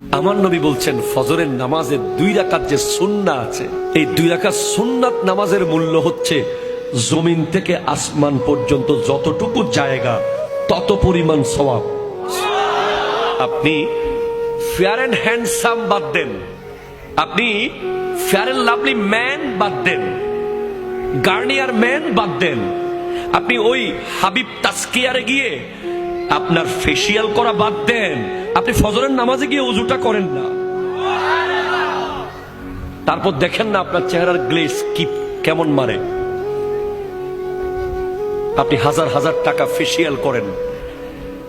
আমার নবী বলছেন ফজরের নামাজের 2 রাকাত যে সুন্নাহ আছে, এই 2 রাকাত সুন্নাত নামাজের মূল্য হচ্ছে জমিন থেকে আসমান পর্যন্ত যতটুকু জায়গা তত পরিমাণ সওয়াব। আপনি ফেয়ার অ্যান্ড হ্যান্ডসাম বাদ দেন, আপনি ফেয়ার অ্যান্ড লাভলি ম্যান বাদ দেন, গার্নিয়ার ম্যান বাদ দেন, আপনি ওই হাবিব তাসকিয়ারে গিয়ে আপনার ফেসিয়াল করা বাদ দেন, আপনি ফজরের নামাজে গিয়ে ওযুটা করেন না, তারপর দেখেন না আপনার চেহারার গ্লেজ কি কেমন মারে। আপনি হাজার হাজার টাকা ফেসিয়াল করেন,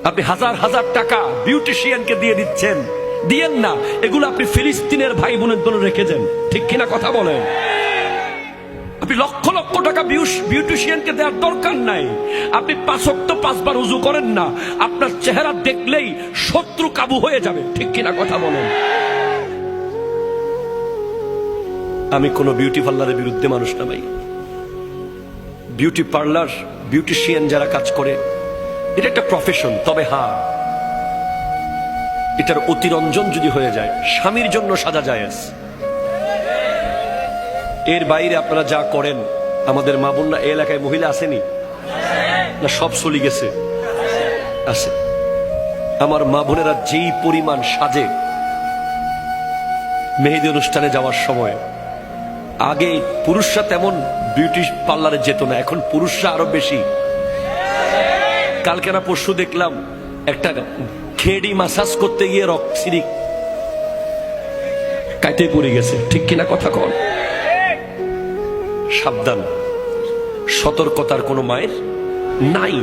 আপনি হাজার হাজার টাকা বিউটিশিয়ানকে দিয়ে দিচ্ছেন, দিয়েন না, এগুলো আপনি ফিলিস্তিনের ভাই বোনের জন্য রেখে যান, ঠিক কিনা কথা বলেন? আপনি লক্ষ লক্ষ টাকা বিউটিশিয়ানকে দেওয়ার দরকার নাই, আপনি 5 ওয়াক্ত 5 বার ওযু করেন না, আপনার চেহারা দেখলেই শত্রু কাবু হয়ে যাবে, ঠিক কিনা কথা বলেন? আমি কোন বিউটি পার্লারের বিরুদ্ধে মানুষ না ভাই। বিউটি পার্লার, বিউটিশিয়ান যারা কাজ করে এটা একটা প্রফেশন, তবে হ্যাঁ এটার অতিরঞ্জন যদি হয়ে যায়, স্বামীর জন্য সাজা জায়েজ। এর বাইরে আপনারা যা করেন, আমাদের মা বোনরা এই এলাকায় মহিলা আসেনি না, সব চলে গেছে, আছে। আমার মা বোনেরা যেই পরিমাণ সাজে মেহেদি অনুষ্ঠানে যাওয়ার সময়, আগে পুরুষরা তেমন বিউটি পার্লারে যেত না, এখন পুরুষরা আরো বেশি। কালকে না পরশু দেখলাম একটা খেড়ি মাসাজ করতে গিয়ে রক্সিরি কাটে পড়ে গেছে, ঠিক কিনা কথা কন? সাবধান, সতর্কতার কোনো মায়ের নাই।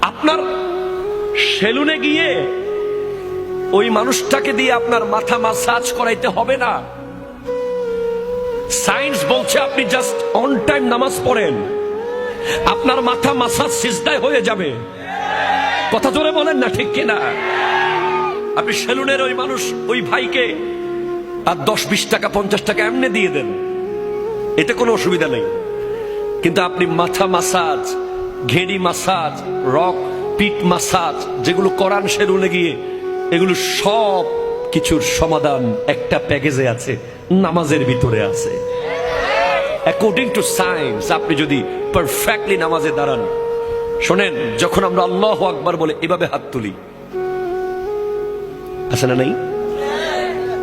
আপনার সেলুনে গিয়ে ওই মানুষটাকে দিয়ে আপনার মাথা মাসাজ করাইতে হবে না। সায়েন্স বলছে আপনি জাস্ট অন টাইম নামাজ পড়েন, আপনার মাথা মাসাজ সিজদায় হয়ে যাবে। কথা জোরে বলেন না, ঠিক কিনা? আপনি সেলুনের ওই মানুষ, ওই ভাইকে আর 10-20 টাকা 50 টাকা এমনি দিয়ে দেন, এতে কোনো অসুবিধা নেই। কিন্তু আপনি মাথা মাসাজ, ঘেড়ি মাসাজ, রক পিঠ মাসাজ যেগুলো করান সেলুনে গিয়ে, এগুলো সব কিছুর সমাধান একটা প্যাকেজে আছে, নামাজের ভিতরে আছে। অ্যাকর্ডিং টু সায়েন্স আপনি যদি পারফেক্টলি নামাজে দাঁড়ান, শোনেন, যখন আমরা আল্লাহু আকবার বলে এভাবে হাত তুলি, আছে না নাই?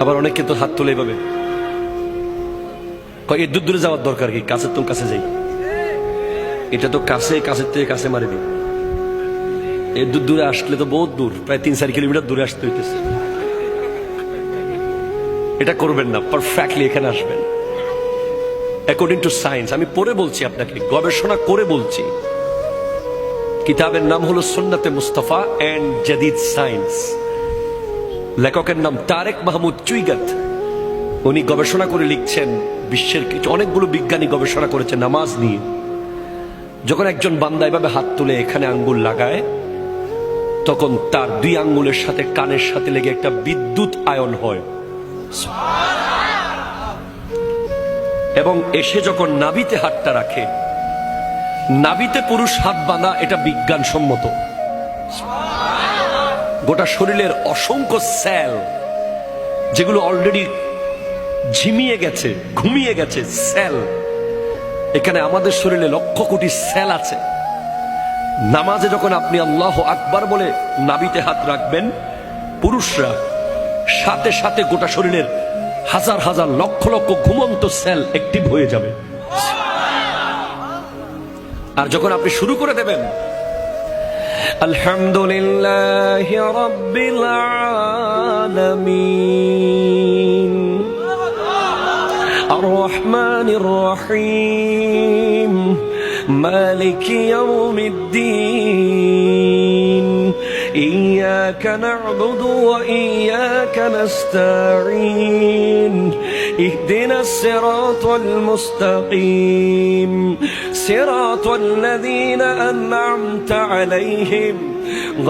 আবার অনেকে তো হাত তুলে এভাবে, এই দূর দূরে যাওয়ার দরকার কি, কাছের তো কাছে যাই, এটা তো কাছে, কাছের থেকে কাছে মারি দিই, এই দূর দূরে আসলে তো বহুত দূর, প্রায় 3-4 কিলোমিটার দূরে আসতে হইতেছে। এটা করবেন না, পারফেক্টলি এখানে আসবেন অ্যাকর্ডিং টু সায়েন্স। আমি পড়ে বলছি আপনাকে, গবেষণা করে বলছি। কিতাবের নাম হলো সুন্নাতে মুস্তাফা এন্ড জাদিদ সায়েন্স, লেখকের নাম তারেক মাহমুদ চুইগাত। উনি গবেষণা করে লিখছেন, বিশ্বের কিছু অনেকগুলো বিজ্ঞানী গবেষণা করেছে নামাজ নিয়ে। যখন একজন বান্দা এভাবে হাত তুলে এখানে আঙ্গুল লাগায়, তখন তার 2 আঙ্গুলের সাথে কানের সাথে লেগে একটা বিদ্যুৎ আয়ন হয়, এবং এসে যখন নাভিতে হাতটা রাখে, নাভিতে পুরুষ হাত বাঁধা, এটা বিজ্ঞানসম্মত। গোটা শরীরের অসংখ্য সেল যেগুলো অলরেডি ঝিমিয়ে গেছে, ঘুমিয়ে গেছে সেল, এখানে আমাদের শরীরে লক্ষ কোটি সেল আছে। নামাজে যখন আপনি আল্লাহু আকবার বলে নাভিতে হাত রাখবেন, পুরুষরা সাথে সাথে গোটা শরীরের হাজার হাজার লক্ষ লক্ষ ঘুমন্ত সেল অ্যাক্টিভ হয়ে যাবে। আর যখন আপনি শুরু করে দেবেন আলহামদুলিল্লাহি রাব্বিল আলামিন আর রহমানির রহিম মালিকি ইয়াউমিদ্দিন إياك نعبد وإياك نستعين اهدنا الصراط المستقيم صراط الذين أنعمت عليهم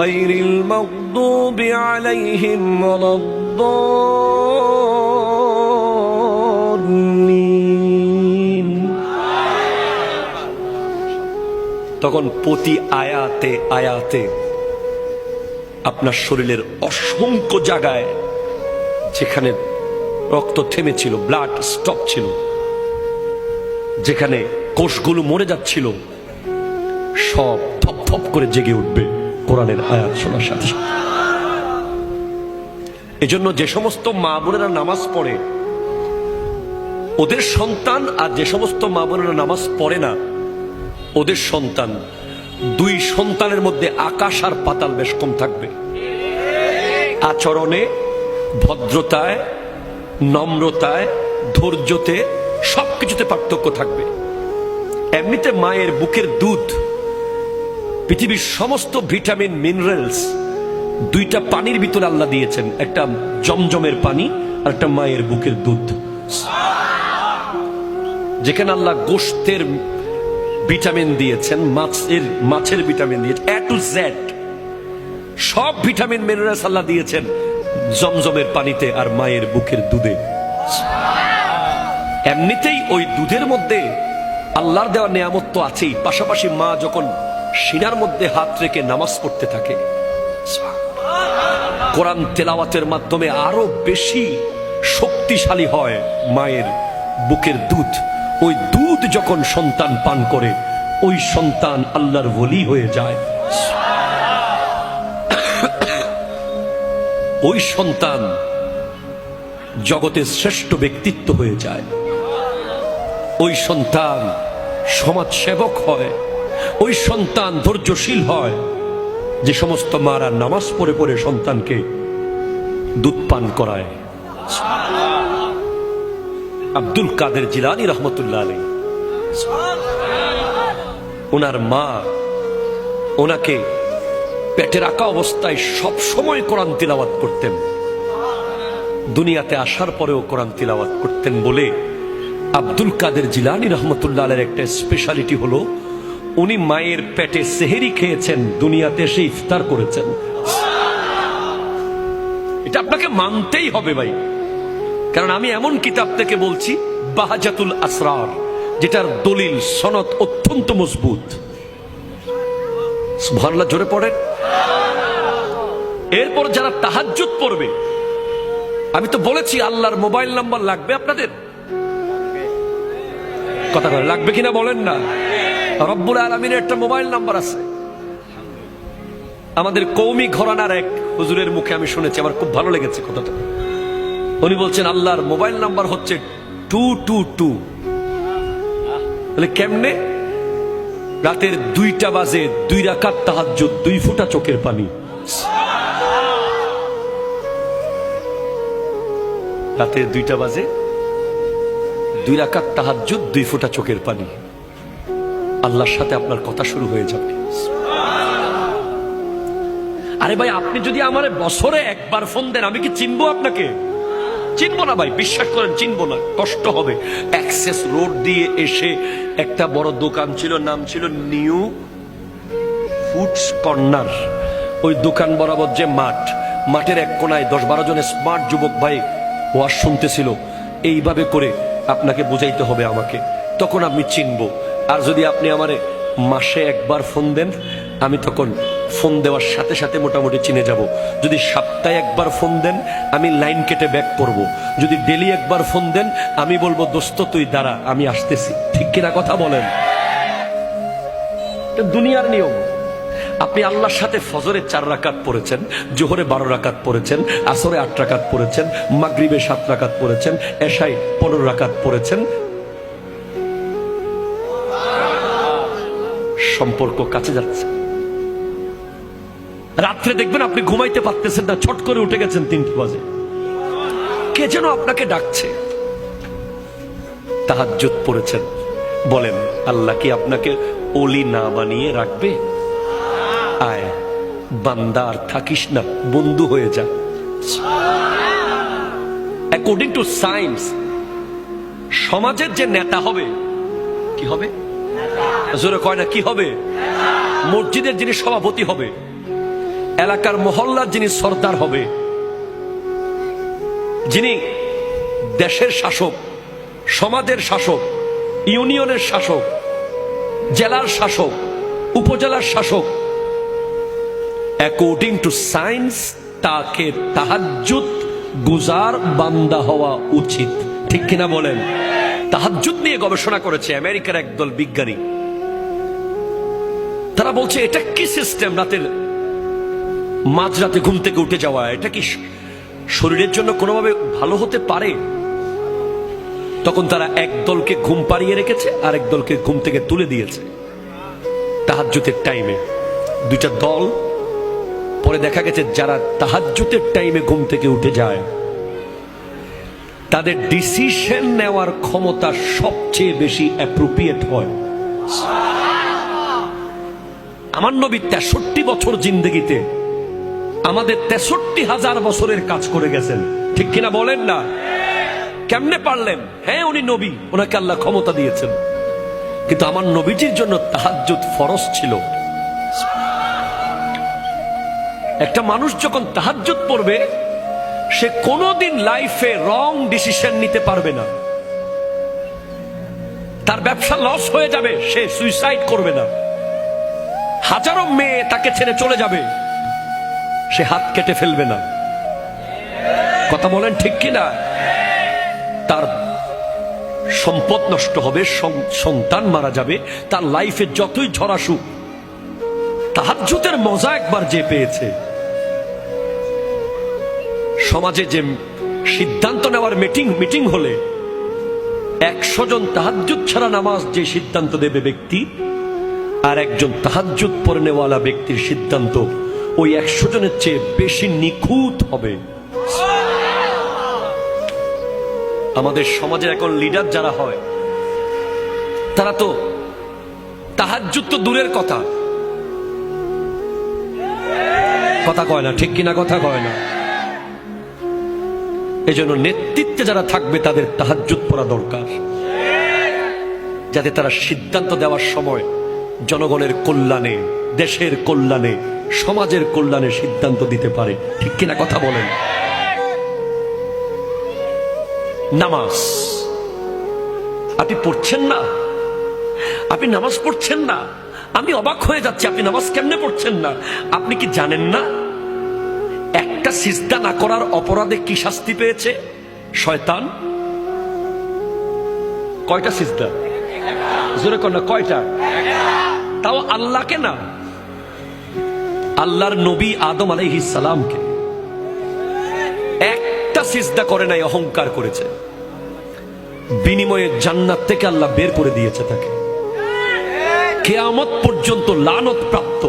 غير المغضوب عليهم ولا الضالين। তখন প্রতি আয়াতে আয়াতে আপনার শরীরের অসংখ্য জায়গায় যেখানে রক্ত থেমেছিল, ব্লাড স্টপ ছিল, যেখানে কোষগুলো মরে যাচ্ছিল, সব থপ থপ করে জেগে উঠবে কোরআনের আয়াত শোনার সাথে সাথে। এজন্য যে সমস্ত মা বোনেরা নামাজ পড়ে ওদের সন্তান, আর যে সমস্ত মা বোনেরা নামাজ পড়ে না ওদের সন্তান, দুই সন্তানের মধ্যে আকাশ আর পাতাল বেশ কম থাকবে। আচরণে, ভদ্রতায়, নম্রতায়, ধৈর্যতে, সবকিছুতে পার্থক্য থাকবে। এমনিতে মায়ের বুকের দুধ, পৃথিবীর সমস্ত ভিটামিন মিনারেলস দুইটা পানির ভিতরে আল্লাহ দিয়েছেন, একটা জমজমের পানি আর একটা মায়ের বুকের দুধ। যেখানে আল্লাহ গোশতের ভিটামিন দিয়েছেন, মাছের ভিটামিন দিয়েছেন, এ টু জেড সব ভিটামিন মিনারেলস আল্লাহ দিয়েছেন জমজমের পানিতে আর মায়ের বুকের দুধে। এমনিতেই ওই দুধের মধ্যে আল্লাহর দেওয়া নিয়ামত তো আছেই, পাশাপাশি মা যখন সিনার মধ্যে হাত রেখে নামাজ পড়তে থাকে, কোরআন তেলাওয়াতের মাধ্যমে আরো বেশি শক্তিশালী হয় মায়ের বুকের দুধ। ওই দুধ যখন সন্তান পান করে ওই সন্তান আল্লাহর ওলি হয়ে যায়। ওই সন্তান জগতের শ্রেষ্ঠ ব্যক্তিত্ব হয়ে যায়। ওই সন্তান সমাজ সেবক হয়। ওই সন্তান ধৈর্যশীল হয়। যে সমস্ত মারা নামাজ পড়ে পড়ে সন্তানকে দুধ পান করায়। আব্দুল কাদের জিলানী রহমতুল্লাহ আলাইহি, ওনার মা ওনাকে পেটে রাখা অবস্থায় সব সময় কোরআন তিলাওয়াত করতেন। দুনিয়াতে আসার পরেও কোরআন তিলাওয়াত করতেন বলে আব্দুল কাদের জিলানী রহমতুল্লাহ আলাইহির একটা স্পেশালিটি হলো উনি মায়ের পেটে সেহেরি খেয়েছেন, দুনিয়াতে এসে ইফতার করেছেন। এটা আপনাকে মানতেই হবে ভাই, কারণ আমি এমন কিতাব থেকে বলছি বাহাজাতুল আসরার, যেটার দলিল সনদ অত্যন্ত মজবুত। সুবহানাল্লাহ জোরে পড়েন। এরপর যারা তাহাজ্জুদ পড়বে, আমি তো বলেছি আল্লাহর মোবাইল নাম্বার লাগবে আপনাদের, কথা বলে লাগবে কিনা বলেন না। রব্বুল আলামিনের একটা মোবাইল নাম্বার আছে। আমাদের কওমি ঘরানার এক হুজুরের মুখে আমি শুনেছি, আমার খুব ভালো লেগেছে কথাটা। উনি বলছেন আল্লাহর মোবাইল নাম্বার হচ্ছে 222। তাহলে কেমনে? রাতের 2টা বাজে 2 রাকাত তাহাজ্জুদ, 2 ফোঁটা চোখের পানি। রাতের 2টা বাজে 2 রাকাত তাহাজ্জুদ, 2 ফোঁটা চোখের পানি। আল্লাহর সাথে আপনার কথা শুরু হয়ে যাবে। আরে ভাই, আপনি যদি আমার বছরে একবার ফোন দেন, আমি কি চিনবো আপনাকে? চিনবো না ভাই, বিশ্বাস করেন চিনবো না, কষ্ট হবে। অ্যাক্সেস রোড দিয়ে এসে একটা বড় দোকান ছিল, নাম ছিল নিউ ফুডস কর্নার। ওই দোকান বরাবর যে মাঠ, মাঠের এক কোনায় 10-12 জন স্মার্ট যুবক ভাই ওয়াজ শুনতেছিল। এইভাবে করে আপনাকে বুঝাইতে হবে আমাকে, তখন আমি চিনবো। আর যদি আপনি আমারে মাসে একবার ফোন দেন, আমি তখন ফোন দেওয়ার সাথে সাথে মোটামুটি চিনে যাব। যদি সপ্তাহে একবার ফোন দেন, আমি লাইন কেটে ব্যাক করব। যদি ডেলি একবার ফোন দেন, আমি বলবো দোস্ত তুই দাঁড়া, আমি আসতেছি। ঠিক কিনা কথা বলেন? দুনিয়ার নিয়ম। আপনি আল্লাহর সাথে ফজরে 4 রাকাত পড়েছেন, জোহরে 12 রাকাত পড়েছেন, আসরে 8 রাকাত পড়েছেন, মাগরিবে 7 রাকাত পড়েছেন, এশায় 15 রাকাত পড়েছেন। সম্পর্ক কাছে যাচ্ছে। রাত্রে দেখবেন আপনি ঘুমাইতে পারতেছেন না, ছট করে উঠে গেছেন 3টে বাজে, কে যেন আপনাকে ডাকছে। তাহাজ্জুদ পড়েছেন, বলেন আল্লাহ কি আপনাকে ওলি না বানিয়ে রাখবে? আয় বান্দা, আর থাকিস না, বন্ধু হয়ে যা। অ্যাকর্ডিং টু সায়েন্স, সমাজের যে নেতা হবে, কি হবে? জোরে কয় না, কি হবে? মসজিদের যিনি সভাপতি হবে, এলাকার মহল্লার যিনি সর্দার হবে, যিনি দেশের শাসক, সমাজের শাসক, ইউনিয়নের শাসক, জেলার শাসক, উপজেলার শাসক, অ্যাকর্ডিং টু সায়েন্স তাকে তাহাজ্জুদ গুজার বান্দা হওয়া উচিত। ঠিক কিনা বলেন? তাহাজ্জুদ নিয়ে গবেষণা করেছে আমেরিকার একদল বিজ্ঞানী। তারা বলছে এটা কি সিস্টেম, রাতের মাঝরাতে ঘুম থেকে উঠে যাওয়া, এটা কি শরীরের জন্য কোনোভাবে ভালো হতে পারে? তখন তারা এক দলকে ঘুম পাড়িয়ে রেখেছে আর এক দলকে ঘুম থেকে তুলে দিয়েছে তাহাজ্জুদের টাইমে, দুইটা দল। পরে দেখা গেছে যারা তাহাজ্জুদের টাইমে ঘুম থেকে উঠে যায় তাদের ডিসিশন নেওয়ার ক্ষমতা সবচেয়ে বেশি অ্যাপ্রোপ্রিয়েট হয়। আমার নবী 63 বছর জিন্দেগিতে আমাদের 63,000 বছরের কাজ করে গেছেন। ঠিক কিনা বলেন না? কেমনে পারলেন? হ্যাঁ, উনি নবী, ওনাকে আল্লাহ ক্ষমতা দিয়েছেন, কিন্তু আমার নবীজির জন্য তাহাজ্জুদ ফরজ ছিল। একটা মানুষ যখন তাহাজ্জুদ পড়বে সে কোনোদিন লাইফে রং ডিসিশন নিতে পারবে না। তার ব্যবসা লস হয়ে যাবে, সে সুইসাইড করবে না। হাজারো মেয়ে তাকে ছেড়ে চলে যাবে, সে হাত কেটে ফেলবে না। কথা বলেন ঠিক কিনা? তার সম্পদ নষ্ট হবে, সন্তান মারা যাবে, তার লাইফে যতই ঝড় আসুক, তাহাজ্জুদের মজা একবার যে পেয়েছে। সমাজে যে সিদ্ধান্ত নেওয়ার মিটিং হলে 100 জন তাহাজ্জুদ ছাড়া নামাজ যে সিদ্ধান্ত দেবে ব্যক্তি, আর একজন তাহাজ্জুদ পড়নেওয়ালা ব্যক্তির সিদ্ধান্ত ওই 100 জনের চেয়ে বেশি নিখুঁত হবে। আমাদের সমাজে এখন লিডার যারা হয় তারা তো তাহাজ্জুদ তো দূরের কথা, কথা কয় না। ঠিক কিনা? কথা কয় না। এজন্য নেতৃত্বে যারা থাকবে তাদের তাহাজ্জুদ পড়া দরকার, যাতে তারা সিদ্ধান্ত দেওয়ার সময় জনগণের কল্যাণে, দেশের কল্যাণে, সমাজের কল্যাণে সিদ্ধান্ত দিতে পারে। ঠিক কিনা? কথা বলেন। নামাজ আপনি পড়ছেন না, আপনি নামাজ পড়ছেন না, আমি অবাক হয়ে যাচ্ছি। আপনি নামাজ কেমনে পড়ছেন না? আপনি কি জানেন না একটা সিজদা না করার অপরাধে কি শাস্তি পেয়েছে শয়তান? কয়টা সিজদা? জোরে কর না, কয়টা? তাও আল্লাহকে না, আল্লাহর নবী আদম আলাইহিস সালামকে। একটা সিজদা করে নাই, অহংকার করেছে, বিনিময়ে জান্নাত থেকে আল্লাহ বের করে দিয়েছে তাকে। কিয়ামত পর্যন্ত লানত প্রাপ্ত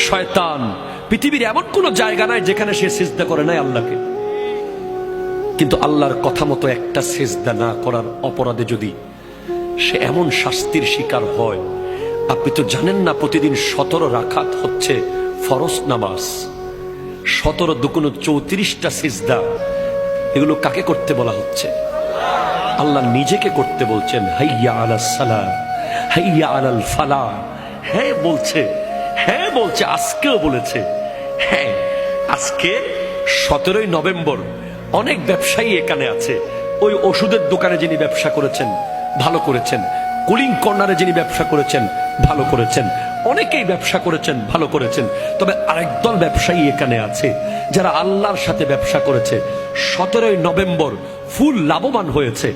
শয়তান। পৃথিবীর এমন কোন জায়গা নাই যেখানে সে সিজদা করে নাই আল্লাহকে, কিন্তু আল্লাহর কথা মতো একটা সিজদা না করার অপরাধে যদি সে এমন শাস্তির শিকার হয়, আপনি তো জানেন না প্রতিদিন 17 রাকাত হচ্ছে ফরজ নামাজ, 17 দুগুণ 34টা সিজদা। এগুলো কাকে করতে বলা হচ্ছে? আল্লাহ নিজেকে করতে বলছেন। হাইয়া আলাস সালাহ, হাইয়া আলাল ফালাহ। হ্যাঁ বলছে, হ্যাঁ বলছে, আজকেও বলেছে। হ্যাঁ, আজকে 17ই নভেম্বর অনেক ব্যবসায়ী এখানে আছে। ওই ওষুধের দোকানে যিনি ব্যবসা করেছেন ভালো করেছেন, কুলিং কর্নারে যিনি ব্যবসা করেছেন ভালো করেছেন, অনেকেই ব্যবসা করেছেন ভালো করেছেন। তবে আরেক দল ব্যবসায়ী এখানে আছে যারা আল্লাহর সাথে ব্যবসা করেছে। 17ই নভেম্বর ফুল লাভবান হয়েছে,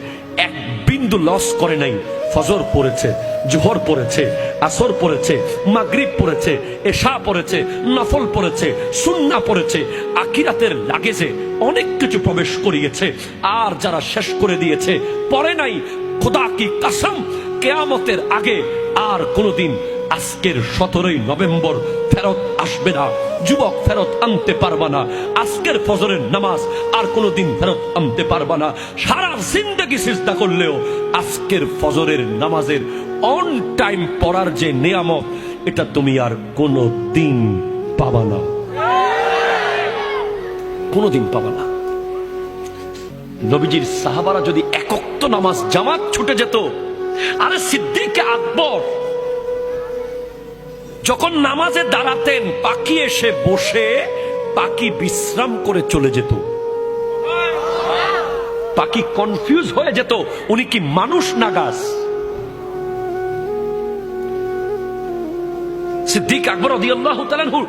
এক বিন্দু লস করে নাই। ফজর পড়েছে, জোহর পড়েছে, আসর পড়েছে, মাগরিব পড়েছে, এশা পড়েছে, নফল পড়েছে, সুন্নাহ পড়েছে, আখিরাতের লাগেজে অনেক কিছু প্রবেশ করিয়েছে। আর যারা শেষ করে দিয়েছে, পড়ে নাই, খোদা কি কসম, কিয়ামতের আগে আর কোনোদিন আজকের 17ই নভেম্বর ফেরত আসবে না। যুবক ফেরত আনতে পারবা না আজকের ফজরের নামাজ, আর কোনোদিন ফেরত আনতে পারবা না। সারা জিন্দেগি সিজদা করলেও আজকের ফজরের নামাজের অন টাইম পড়ার যে নিয়ামত, এটা তুমি আর কোনোদিন পাবা না, কোনোদিন পাবা না। নবীজির সাহাবারা যদি এক ওয়াক্ত নামাজ জামাত ছুটে যেত, আরে সিদ্দিক আকবর যখন নামাজে দাঁড়াতেন, পাখি এসে বসে পাখি বিশ্রাম করে চলে যেত। পাখি কনফিউজ হয়ে যেত, উনি কি মানুষ না গাছ? সিদ্দিক আকবর রাদিয়াল্লাহু তাআলা আনহু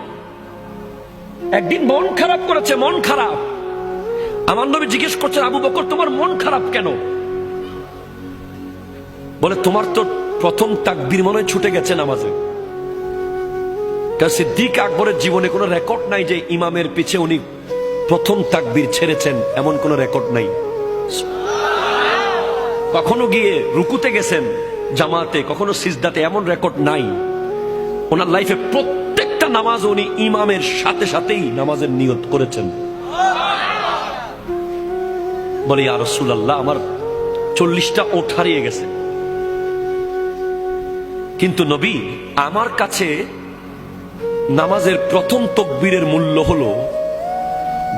একদিন মন খারাপ করেছে, মন খারাপ। আমার নবী জিজ্ঞেস করছেন, আবু বকর তোমার মন খারাপ কেন? বলে, তোমার তো প্রথম তাকবীর মনে হয় ছুটে গেছে নামাজে। কারণ সিদ্দিক আকবরের জীবনে কোনো রেকর্ড নাই যে ইমামের পিছে উনি প্রথম তাকবীর ছেড়েছেন, এমন কোন রেকর্ড নাই। কখনো গিয়ে রুকুতে গেছেন জামাতে, কখনো সিজদাতে, এমন রেকর্ড নাই। ওনার লাইফে প্রত্যেকটা নামাজ উনি ইমামের সাথে সাথেই নামাজের নিয়ত করেছেন। বলে, ইয়া রাসূলুল্লাহ, আমার 40টা ওঠ হারিয়ে গেছে, কিন্তু নবী আমার কাছে নামাজের প্রথম তাকবীরের মূল্য হলো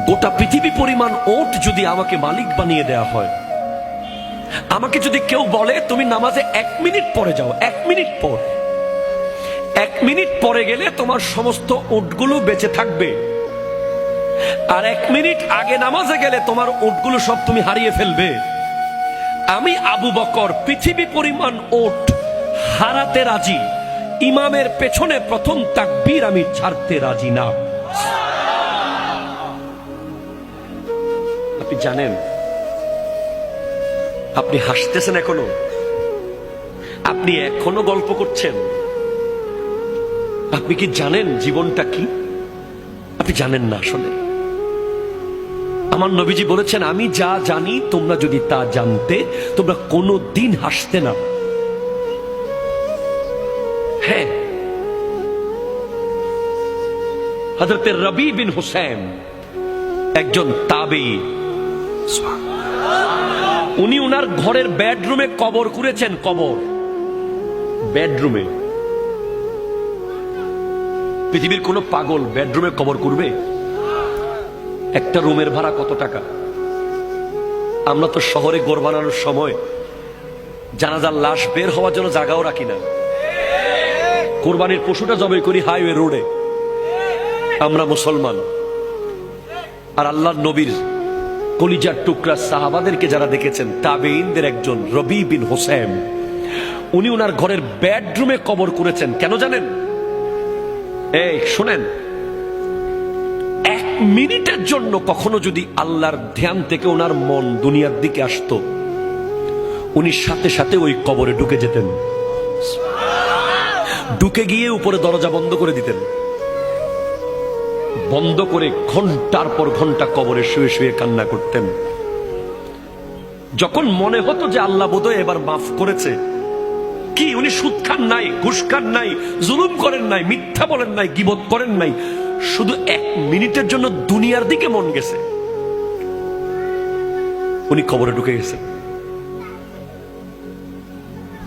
গোটা পৃথিবী পরিমাণ ওট যদি আমাকে মালিক বানিয়ে দেয়া হয়। আমাকে যদি কেউ বলে তুমি নামাজে 1 মিনিট পরে যাও, 1 মিনিট পর, 1 মিনিট পরে গেলে তোমার সমস্ত ওটগুলো বেঁচে থাকবে, আর 1 মিনিট আগে নামাজে গেলে তোমার ওটগুলো সব তুমি হারিয়ে ফেলবে। আমি আবু বকর পৃথিবী পরিমাণ ওট হারাতে রাজি, ইমামের পেছনে প্রথম তাকবীর আমি ছাড়তে রাজি না। আপনি জানেন, আপনি হাসতেছেন এখনো, আপনি এখনো গল্প করছেন। আপনি কি জানেন জীবনটা কি? আপনি জানেন না আসলে। আমার নবীজি বলেছেন, আমি যা জানি তোমরা যদি তা জানতে তোমরা কোনো দিন হাসতে না। হ্যাঁ, হযরত রবি বিন হুসাইন একজন তাবেঈ, উনি উনার ঘরের বেডরুমে কবর করেছেন। কবর, বেডরুমে। পৃথিবীর কোন পাগল বেডরুমে কবর করবে? একটা রুমের ভাড়া কত টাকা? আমরা তো শহরে ঘর বানানোর সময় জানাজার লাশ বের হওয়ার জন্য জায়গাও রাখি না। কোরবানির পশুটা জবাই করি হাইওয়ে রোডে। আমরা মুসলমান। আর আল্লাহর নবীর কলিজার টুকরা সাহাবাদেরকে যারা দেখেছেন, তাবেঈনদের একজন রবি বিন হুসাইন, উনি উনার ঘরের বেডরুমে কবর করেছেন। কেন জানেন? এই শুনেন, 1 মিনিটের জন্য কখনো যদি আল্লাহর ধ্যান থেকে ওনার মন দুনিয়ার দিকে আসতো, উনি সাথে সাথে ওই কবরে ঢুকে যেতেন। ঢুকে গিয়ে উপরে দরজা বন্ধ করে দিতেন, বন্ধ করে ঘন্টার পর ঘন্টা কবরে শুয়ে শুয়ে কান্না করতেন। যখন মনে হতো যে আল্লাহ বোধহয় এবার মাফ করেছে, কি উনি সুদ খান নাই, ঘুষ খান নাই, জুলুম করেন নাই, মিথ্যা বলেন নাই, গীবত করেন নাই, শুধু 1 মিনিটের জন্য দুনিয়ার দিকে মন গেছে, উনি কবরে ঢুকে গেছেন।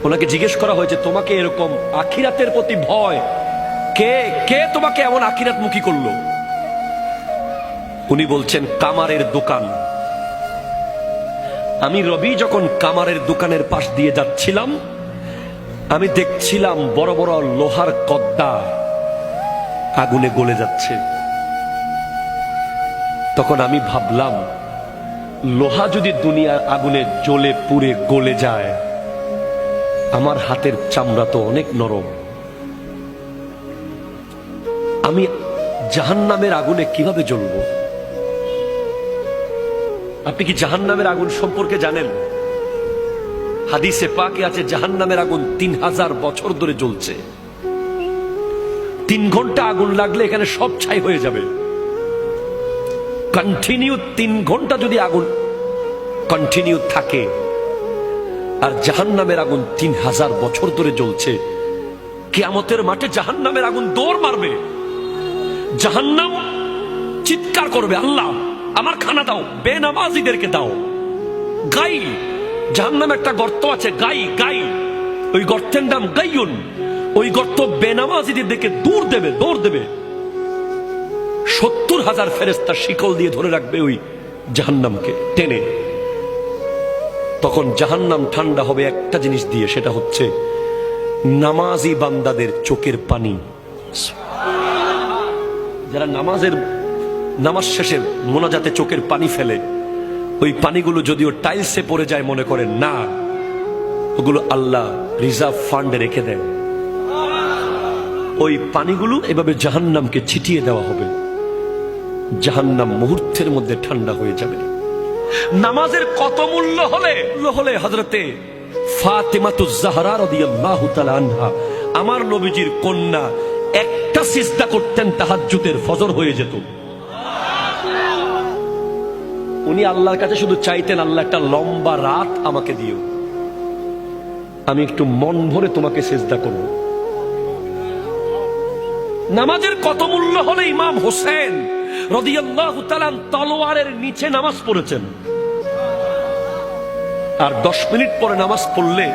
ওনাকে জিজ্ঞেস করা হয়েছে, তোমাকে এরকম আখিরাতের প্রতি ভয়, কে কে তোমাকে এমন আখিরাত মুখী করলো? উনি বলছেন, কামারের দোকান। আমি রবি যখন কামারের দোকানের পাশ দিয়ে যাচ্ছিলাম, আমি দেখছিলাম বড় বড় লোহার কদ্দা আগুনে গলে যাচ্ছে। তখন আমি ভাবলাম, লোহা যদি দুনিয়ার আগুনে জ্বলে পুড়ে গলে যায়, আমার হাতের চামড়া তো অনেক নরম, আমি জাহান্নামের আগুনে কিভাবে জ্বলবো? আপনি কি জাহান্নামের আগুন সম্পর্কে জানেন? হাদিসে পাকে আছে, জাহান্নামের আগুন 3000 বছর ধরে জ্বলছে। 3 ঘন্টা আগুন লাগলে এখানে সব ছাই হয়ে যাবে। কন্টিনিউ 3 ঘন্টা যদি আগুন কন্টিনিউ থাকে, আর জাহান্নামের আগুন 3000 বছর ধরে জ্বলছে, কিয়ামতের মাঠে জাহান্নামের আগুন দৌড় মারবে। জাহান্নাম চিৎকার করবে, আল্লাহ আমার খানা দাও, বেনামাজিদেরকে দাও। গাই, জাহান্নামে একটা গর্ত আছে, গাই গাই, ওই গর্তের নাম গাইয়ুন। ওই গর্ত বেনামাজিদের দিকে দৌড় দেবে, দৌড় দেবে। 70,000 ফেরেশতা শিকল দিয়ে ধরে রাখবে ওই জাহান্নামকে টেনে। তখন জাহান্নাম ঠান্ডা হবে একটা জিনিস দিয়ে, সেটা হচ্ছে নামাজি বান্দাদের চোখের পানি। যারা নামাজ শেষে মোনাজাতে চোখের পানি ফেলে, ওই পানিগুলো যদিও টাইলসে পড়ে যায় মনে করেন না, ওগুলো আল্লাহ রিজার্ভ ফান্ডে রেখে দেন। ওই পানিগুলো এভাবে জাহান্নামকে ছিটিয়ে দেওয়া হবে। জাহান্নাম মুহূর্তের মধ্যে ঠান্ডা হয়ে যাবে। নামাজের কত মূল্য হলে হযরতে ফাতেমাতুজ জাহরা রাদিয়াল্লাহু তাআলা আনহা, আমার নবীজির কন্যা, একটা সিজদা করতেন তাহাজ্জুদের, ফজর হয়ে যেত। উনি আল্লাহর কাছে শুধু চাইতেন, আল্লাহ একটা লম্বা রাত আমাকে দিও, আমি একটু মন ভরে তোমাকে সিজদা করব। নামাজের কত মূল্য হলে ইমাম হোসেন রাদিয়াল্লাহু তাআলা তলোয়ারের নিচে নামাজ পড়েছেন, আর 10 মিনিট পরে নামাজ পড়লে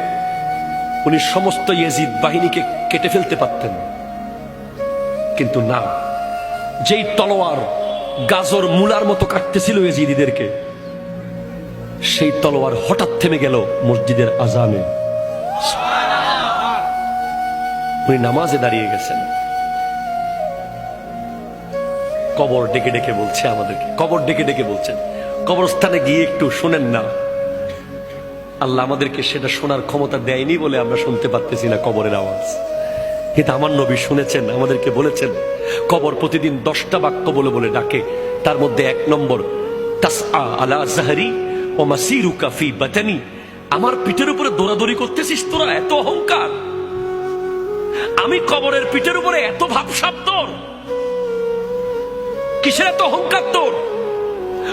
উনি সমস্ত ইয়াজিদ বাহিনীকে কেটে ফেলতে পারতেন। কিন্তু না, যেই তলোয়ার গাজর মূলার মতো কাটতেছিল ইয়াজিদিদেরকে, সেই তলোয়ার হঠাৎ থেমে গেল মসজিদের আজানে। উনি নামাজে দাঁড়িয়ে গেছেন। কবর ডেকে ডেকে বলছে আমাদেরকে, কবর ডেকে ডেকে বলছেন, কবরস্থানে গিয়ে একটু শোনেন না। আল্লাহ আমাদেরকে সেটা শোনার ক্ষমতা দেয়নি বলে আমরা শুনতে পারতেছি না কবরের আওয়াজ। কিন্তু আমার নবী শুনেছেন, আমাদেরকে বলেছেন কবর প্রতিদিন 10টা বাক্য বলে বলে ডাকে। তার মধ্যে 1 নম্বর, তাসআ আলা জাহরি ওয়া মাসিরুকা ফি বাতানি। আমার পিঠের উপরে দৌড়াদৌড়ি করতেছিস তোরা, এত অহংকার। আমি কবরের পিঠের উপরে এত ভাবসাব তোর, কিসের এত অহংকার তোর?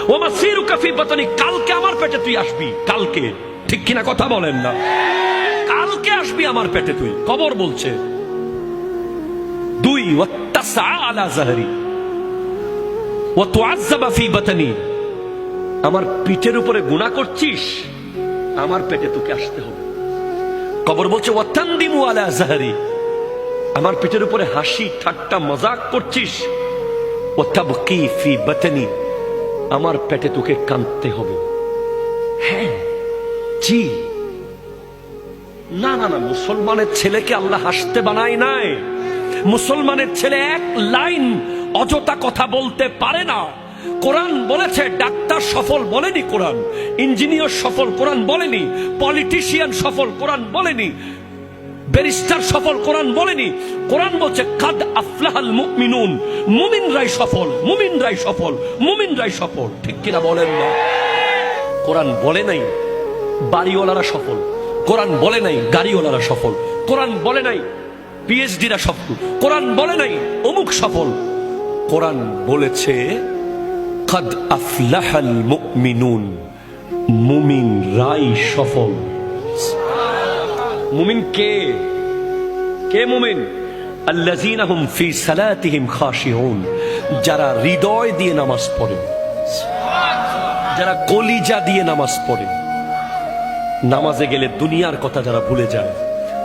ওয়া মাসিরুকা ফি বাতানি, কালকে আমার পেটে তুই আসবি, কালকে। ঠিক কিনা কথা বলেন না? কালকে আসবি আমার পেটে তুই, কবর বলছে। 2, ওয়াত্তাসআ আলা জাহরি ওয়া তুআজ্জাবা ফি বাতানি। আমার পিঠের উপরে গুনাহ করছিস, আমার পেটে তোকে আসতে হবে। কবর বলছে ওয়াতানদিমু আলা জাহরি, আমার পিঠের উপরে হাসি ঠাট্টা মজাক করছিস। ওয়াতাবকি ফি বাতানি, আমার পেটে তোকে কাঁদতে হবে। হ্যাঁ, জি, না না না, মুসলমানের ছেলেকে আল্লাহ হাসতে বানায় নাই। মুসলমানের ছেলে এক লাইন অযথা কথা বলতে পারে না। কোরআন বলেছে ডাক্তার সফল বলেনি, কোরআন ইঞ্জিনিয়ার সফল কোরআন বলেনি, পলিটিশিয়ান সফল কোরআন বলেনি, ব্যারিস্টার সফল কোরআন বলেনি। কোরআন বলছে কাদ আফলাহাল মুমিনুন, মুমিনরাই সফল, মুমিনরাই সফল, মুমিনরাই সফল। ঠিক কিনা বলেন না? কোরআন বলে নাই বাড়িওয়ালারা সফল, কোরআন বলে নাই গাড়িওয়ালারা সফল, কোরআন বলে নাই পিএইচডিরা সফল, কোরআন বলে নাই অমুক সফল। কোরআন বলেছে কাদ আফলাহাল মুমিনুন, মুমিনরাই সফল। মুমিন কে? কে মুমিন? আল্লাযীনা হুম ফি সালাতিহিম খাশিউন, যারা হৃদয় দিয়ে নামাজ পড়ে, যারা কলিজা দিয়ে নামাজ পড়ে, নামাজে গেলে দুনিয়ার কথা যারা ভুলে যায়।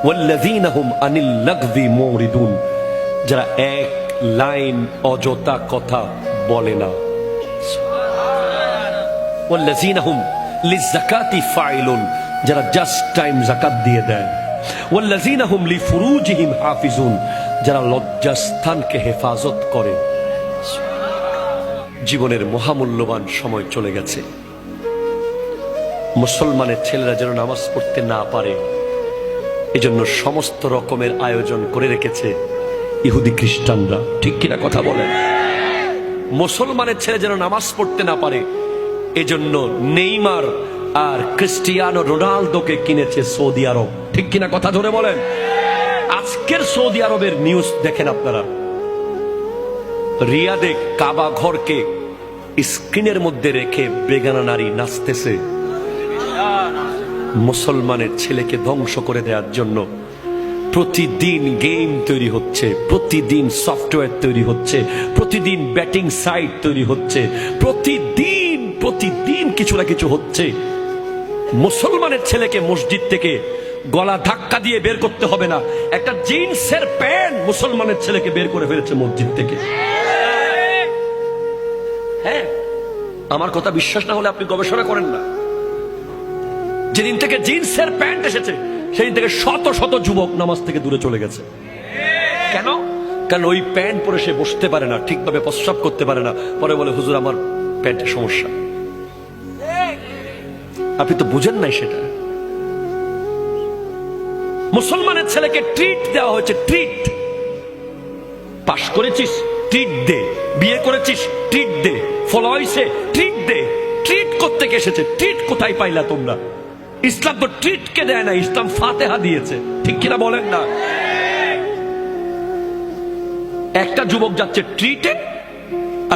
ওয়াল্লাযীনা হুম আনিল লাগযি মুরিদুন, যারা এক লাইন অযথা কথা বলে না। ওয়াল্লাযীনা হুম লিযাকাতি ফাইলুন, যারা জাস্ট টাইম যাকাত দিয়ে দেয়। ওয়াল্লাযীনা হুম লিফুরুজিহিম হাফিজুন, যারা লজ্জাস্থানকে হেফাজত করে। জীবনের মহামূল্যবান সময় চলে গেছে। মুসলমানের ছেলেরা যেন নামাজ পড়তে না পারে, এজন্য সমস্ত রকমের আয়োজন করে রেখেছে ইহুদি খ্রিস্টানরা। ঠিক কিনা কথা বলেন? মুসলমানের ছেলে যেন নামাজ পড়তে না পারে, এজন্য নেইমার আর ক্রিস্টিয়ানো রোনালদোকে কিনেছে সৌদি আরব। ঠিক কিনা কথা ধরে বলেন? আজকের সৌদি আরবের নিউজ দেখেন আপনারা, রিয়াদে কাবা ঘরকে স্ক্রিনের মধ্যে রেখে বেগানা নারী নাচতেছে। মুসলমানের ছেলেকে ধ্বংস করে দেওয়ার জন্য প্রতিদিন গেম তৈরি হচ্ছে, প্রতিদিন সফটওয়্যার তৈরি হচ্ছে, প্রতিদিন ব্যাটিং সাইট তৈরি হচ্ছে, প্রতিদিন প্রতিদিন কিছু না কিছু হচ্ছে। মুসলমানের ছেলেকে মসজিদ থেকে গলা ধাক্কা দিয়ে বের করতে হবে না, একটা জিন্সের প্যান্ট মুসলমানের ছেলেকে বের করে ফেলেছে মসজিদ থেকে। হ্যাঁ, আমার কথা বিশ্বাস না হলে আপনি গবেষণা করেন না। যেদিন থেকে জিন্সের প্যান্ট এসেছে সেদিন থেকে শত শত যুবক নামাজ থেকে দূরে চলে গেছে। কেন? কারণ ওই প্যান্ট পরে সে বসতে পারে না, ঠিকভাবে প্রস্রাব করতে পারে না, পরে বলে হুজুর আমার প্যান্টের সমস্যা। আপনি তো বুঝেন নাই সেটা। মুসলমানের ছেলেকে ট্রিট দেওয়া হয়েছে, ট্রিট। পাশ করেছিস ট্রিট দে, বিয়ে করেছিস ট্রিট দে, ফলো হইছে ট্রিট দে। ট্রিট করতে এসেছে, ট্রিট কোথায় পাইলা তোমরা? ইসলাম তো ট্রিটকে দেয় না, ইসলাম ফাতেহা দিয়েছে, ঠিক কিনা বলেন না? একটা যুবক যাচ্ছে ট্রিটে,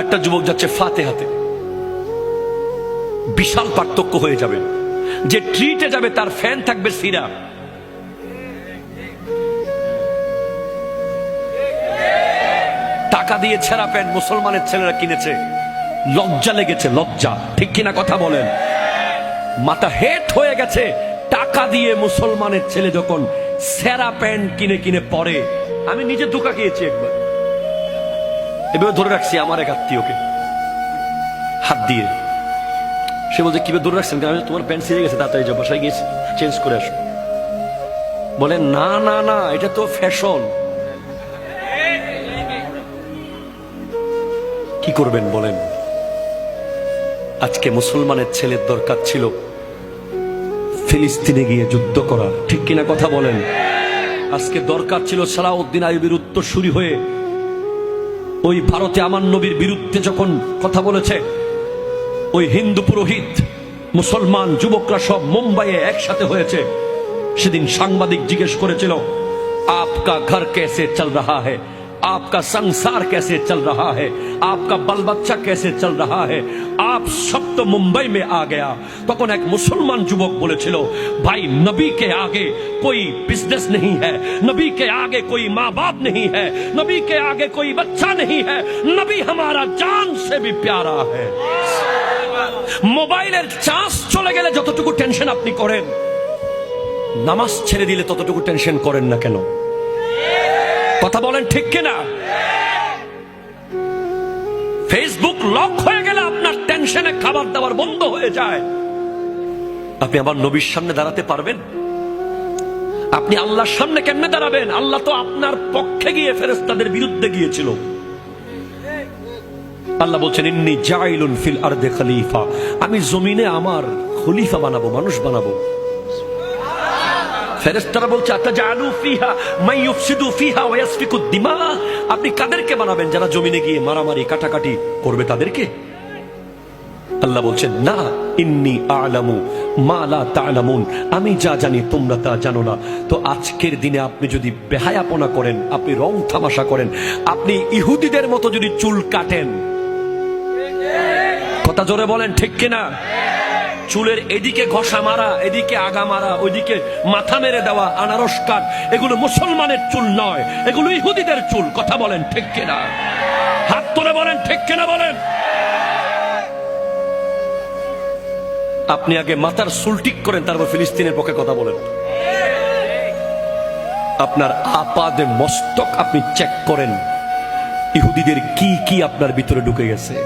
একটা যুবক যাচ্ছে ফাতেহাতে। বিশাল পার্থক্য হয়ে যাবে। যে ট্রিটে যাবে তার ফ্যান থাকবে সিরা, টাকা দিয়ে ছেঁড়া প্যান্ট মুসলমানের ছেলেরা কিনেছে, লজ্জা লেগেছে, লজ্জা, ঠিক কিনা কথা বলেন? মাথা হেট হয়ে গেছে। টাকা দিয়ে মুসলমানের ছেলে যখন ছেঁড়া প্যান্ট কিনে কিনে পরে, আমি নিজে ধোকা খেয়েছি একবার, এভাবে ধরে রাখছি আমার এক আত্মীয়কে হাত দিয়ে। সে বলছে কিভাবে ধরে রাখছেন? আমি তোমার প্যান্ট ছিঁড়ে গেছে, তাড়াতাড়ি যাও, বাসায় গিয়ে চেঞ্জ করে আসো। বলে না না না, এটা তো ফ্যাশন। কি করবেন বলেন? আজকে মুসলমানের ছেলের দরকার ছিল ফিলিস্তিনে গিয়ে যুদ্ধ করা, ঠিক কিনা কথা বলেন? আজকে দরকার ছিল সালাউদ্দিন আইয়ুবীর উত্তরসূরি হয়ে ওই ভারতে আমার নবীর বিরুদ্ধে যখন কথা বলেছে, ওই হিন্দু পুরোহিত মুসলমান যুবকরা সব মুম্বাইয়ে একসাথে হয়েছে। সেদিন সাংবাদিক জিজ্ঞেস করেছিল, আপকা ঘর कैसे चल रहा है, आपका संसार कैसे चल रहा है, आपका बाल बच्चा कैसे चल रहा है, आप सब तो मुंबई में आ गया। তখন এক মুসলমান যুবক বলেছিল, भाई नबी के आगे कोई बिजनेस नहीं है, नबी के आगे कोई माँ बाप नहीं है, नबी के आगे कोई बच्चा नहीं है, नबी हमारा जान से भी प्यारा है। মোবাইলের চার্জ চলে গেলে যতটুকু টেনশন আপনি করেন, নামাজ ছেড়ে দিলে ততটুকু টেনশন করেন না কেন? কথা বলেন ঠিক কিনা? ফেসবুক লক হয়ে গেলে আপনার টেনশনে খাবার দাবার বন্ধ হয়ে যায়। আপনি আবার নবীর সামনে দাঁড়াতে পারবেন? আপনি আল্লাহর সামনে কেমনে দাঁড়াবেন? আল্লাহ তো আপনার পক্ষে গিয়ে ফেরেশতাদের বিরুদ্ধে গিয়েছিল। আল্লাহ বলছেন, ইন্নী জাইলুন ফিল আরদে খলিফা, আমি জমিনে আমার খলিফা বানাবো, মানুষ বানাবো। ফেরেশতারা বলছে, আতাজালু ফিহা মান ইউফসিদু ফিহা ওয়া ইয়াসফিকুদ দিমা, আপনি কাদেরকে বানাবেন? যারা জমিনে গিয়ে মারামারি কাটাকাটি করবে তাদেরকে? আল্লাহ বলছেন, না, ইন্নী আ'লামু মা লা তা'লামুন, আমি যা জানি তোমরা তা জানো না। তো আজকের দিনে আপনি যদি বেহায়াপনা করেন, আপনি রং তামাশা করেন, আপনি ইহুদিদের মতো যদি চুল কাটেন, কথা জোরে বলেন ঠিক কিনা? চুলের এদিকে ঘষা মারা, এদিকে আগা মারা, ওইদিকে মাথা মেরে দেওয়া, আনারস কাট, এগুলো মুসলমানের চুল নয়, এগুলো ইহুদিদের চুল। কথা বলেন ঠিক কিনা? হাত তুলে বলেন ঠিক কিনা বলেন। আপনি আগে মাথার চুল ঠিক করেন, তারপর ফিলিস্তিনের পক্ষে কথা বলেন। আপনার আপাদে মস্তক আপনি চেক করেন, ইহুদিদের কি কি আপনার ভিতরে ঢুকে গেছে।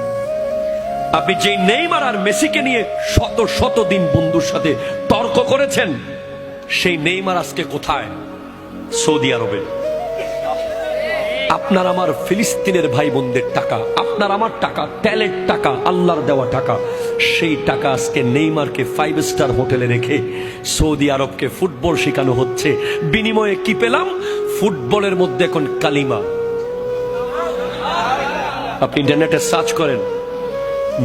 আপনি যে নেইমার আর মেসিকে নিয়ে শত শত দিন বন্ধুর সাথে তর্ক করেছেন, সেই নেইমার আজকে কোথায়? সৌদি আরবে। আপনার আমার ফিলিস্তিনের ভাই বোনদের টাকা, আপনার আমার টাকা, তেলের টাকা, আল্লাহর দেওয়া টাকা, সেই টাকা আজকে নেইমারকে 5 স্টার হোটেলে রেখে সৌদি আরবকে ফুটবল শেখানো হচ্ছে। বিনিময়ে কি পেলাম? ফুটবলের মধ্যে এখন কালিমা। আপনি ইন্টারনেটে সার্চ করেন,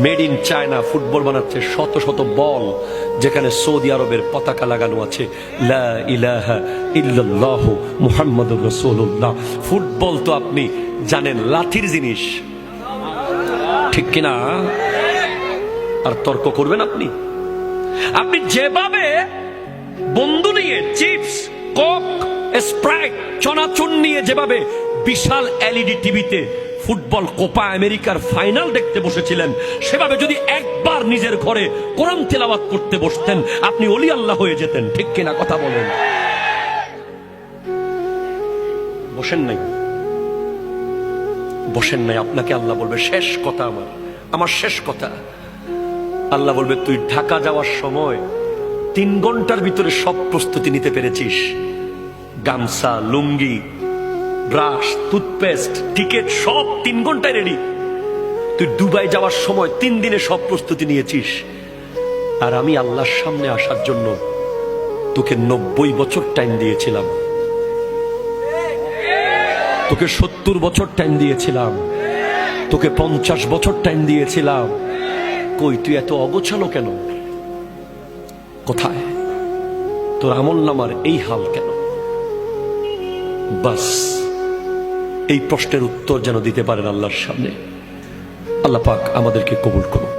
মেড ইন চায়না ফুটবল বানাচ্ছে, শত শত বল যেখানে সৌদি আরবের পতাকা লাগানো আছে, লা ইলাহা ইল্লাল্লাহু মুহাম্মাদুর রাসূলুল্লাহ। ফুটবল তো আপনি জানেন লাঠির জিনিস, ঠিক কিনা? আর তর্ক করবেন আপনি? আপনি যেভাবে বন্ধু নিয়ে চিপস, কোক, স্প্রাইট, চনাচুর নিয়ে যেভাবে বিশাল এলইডি টিভিতে ফুটবল কোপা আমেরিকার ফাইনাল দেখতে বসেছিলেন, সেভাবে যদি একবার নিজের ঘরে কোরআন তেলাওয়াত করতে বসতেন, আপনি ওলি আল্লাহ হয়ে যেতেন, ঠিক কিনা কথা বলেন? বসেন নাই, বসেন নাই। আপনাকে আল্লাহ বলবে, শেষ কথা, আমার শেষ কথা। আল্লাহ বলবে, তুই ঢাকা যাওয়ার সময় 3 ঘন্টার ভিতরে সব প্রস্তুতি নিতে পেরেছিস, গামছা, লুঙ্গি, ব্রাশ, টুথপেস্ট, টিকেট সব 3 ঘন্টায় রেডি। তুই দুবাই যাওয়ার সময় 3 দিনে সব প্রস্তুতি নিয়েছিস। আর আমি আল্লাহর সামনে আসার জন্য তোকে 90 বছর টাইম দিয়েছিলাম, তোকে 70 বছর টাইম দিয়েছিলাম। তোকে 50 বছর টাইম দিয়েছিলাম, কই তুই এত অগোছালো কেন? কোথায় তোর আমল নামার এই হাল কেন? বাস এই প্রশ্নের উত্তর যেন দিতে পারেন আল্লাহর সামনে। আল্লাহ পাক আমাদেরকে কবুল করুন।